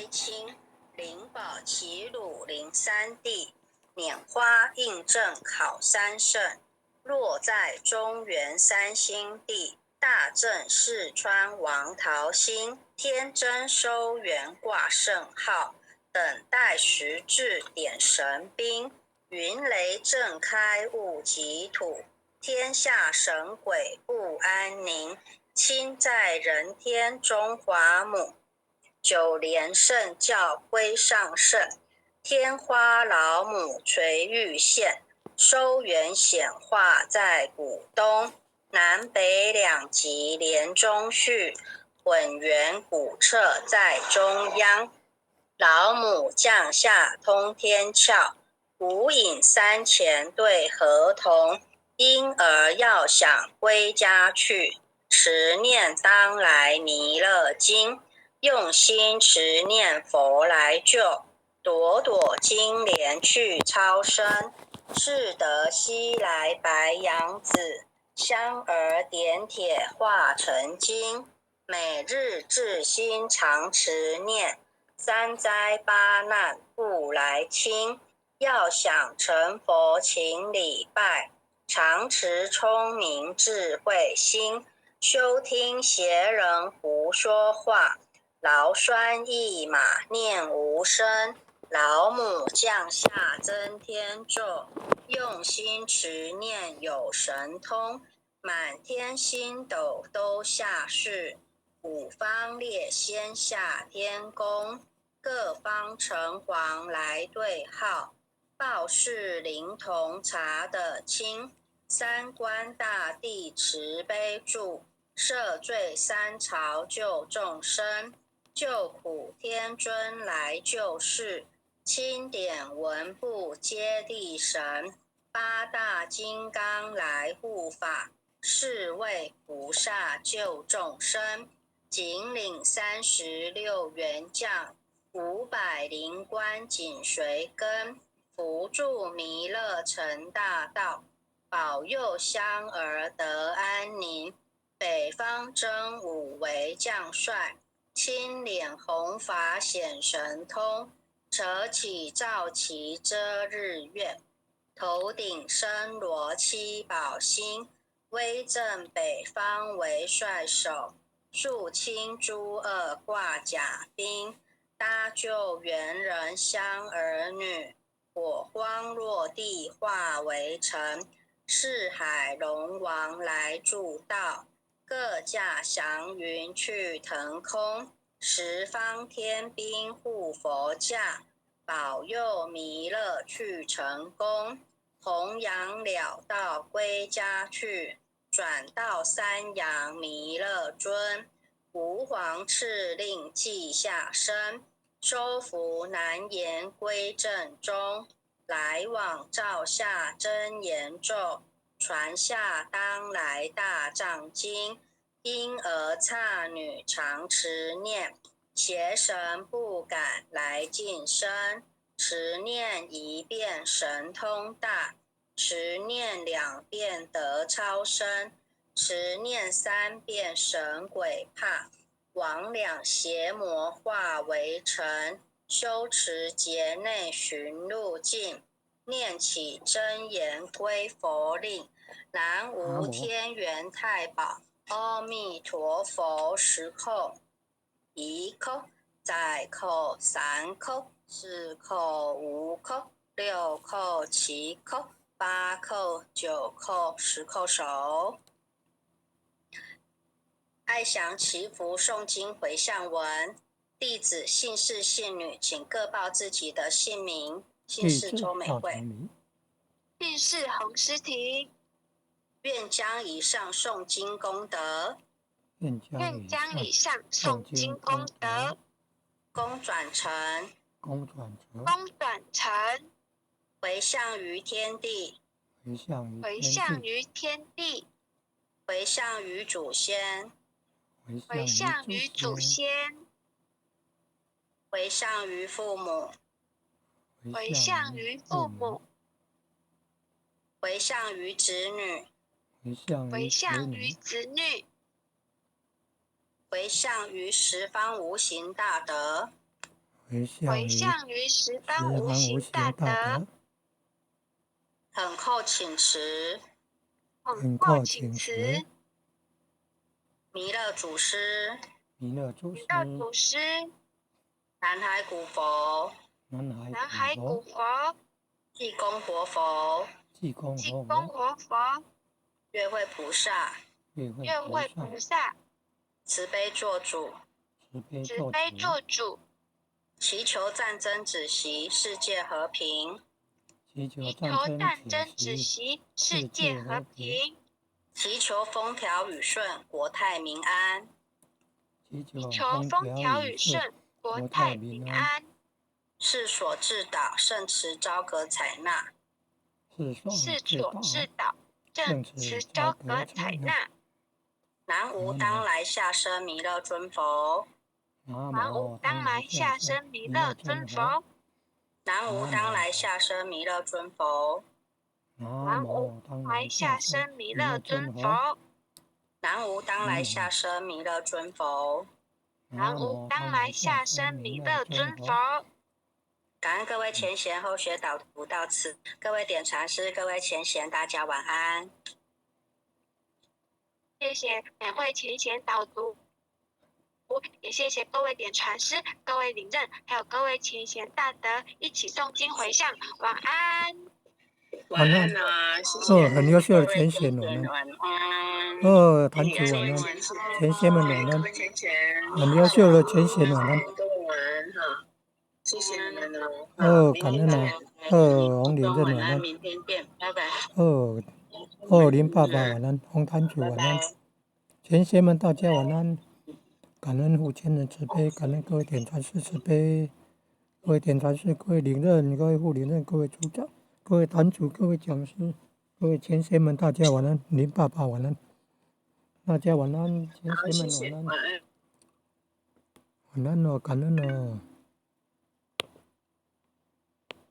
归清，灵宝齐鲁陵三地，拈花印证考三圣。落在中原三星地，大正四川王桃心，天真收元挂圣号，等待时至点神兵。云雷震开物极土，天下神鬼不安宁。亲在人天中华母，九连圣教归上圣。天花老母垂玉线，收元显化在古东。南北两极连中续，混元古彻在中央。老母降下通天窍，无影三前对合同。婴儿要想归家去，持念当来弥勒经。用心持念佛来救，朵朵金莲去超生。是得西来白羊子，香儿点铁化成金。每日至心常持念，三灾八难不来侵。要想成佛请礼拜，常持聪明智慧心。休听邪人胡说话，劳酸一马念无声。老母降下增天咒，用心持念有神通。满天星斗都下世，五方列仙下天宫。各方城隍来对号，报事灵童查得清。三官大帝慈悲助，赦罪三朝救众生。救苦天尊来救世，钦点文部接地神。八大金刚来护法，是为菩萨救众生。紧领36员将，500灵官紧随跟。扶助弥勒成大道，保佑香儿得安宁。北方真武为将帅，青脸红发显神通。扯起皂旗遮日月，头顶身罗七宝星。威震北方为帅首，肃清诸恶挂甲兵。搭救猿人香儿女，火荒落地化为尘。四海龙王来助道，各驾祥云去腾空。十方天兵护佛驾，保佑弥勒去成功。弘扬了道归家去，转到三阳弥勒尊。吾皇敕令记下生，收服难言归正中。来往照下真言咒，传下当来大藏经。婴儿刹女常持念，邪神不敢来近身。持念一遍神通大，持念2遍得超生。持念3遍神鬼怕，魍魉邪魔化为尘。修持劫内寻路径，念起真言归佛令。南无天元太保，阿弥陀佛。10叩，1叩，再叩3叩，4叩5叩，6叩7叩，8叩9叩，10叩手。爱祥祈福诵经回向文，弟子姓氏姓女，请各报自己的姓名。姓氏周美惠，姓氏洪诗婷。愿将以上诵经功德，愿将以上诵经功德，功转成，回向于天地，回向于天地，回向于祖先，回向于祖先，回向于父母，回向于父母，回向于子女，回向于子女，回向于十方无形大德，回向于十方无形大德，恳叩请辞，弥勒祖师，南海古佛，济公活佛，月慧菩萨，慈悲做主，祈求战争止息，世界和平。祈求风调雨顺，国泰民安。世所至导，圣慈昭格采纳。南无当来下生弥勒尊佛。南无当来下生弥勒尊佛。南无当来下生弥勒尊佛。南无当来下生弥勒尊佛。南无当来下生弥勒尊佛。南无当来下生弥勒尊佛。感恩各位前贤后学导读到此，各位点传师，各位前贤，大家晚安。谢谢每位前贤导读，也谢谢各位点传师、各位领任，还有各位前贤大德一起诵经回向，晚安。晚安啊，谢谢很优秀的前贤，晚安。坛主晚安，前贤们晚安，很优秀的前贤晚安。谢谢你们哦。感恩啊。红领任晚安。明天见，拜拜。林爸爸晚安，红坛主晚安，前贤们大家晚安。感恩护前人慈悲，感恩各位点传师慈悲，各位点传师、各位领任、各位护领任、各位组长、各位坛主、各位讲师、各位前贤们大家晚安，林爸爸晚安，大家晚安，前贤们晚安，晚安哦，感恩哦。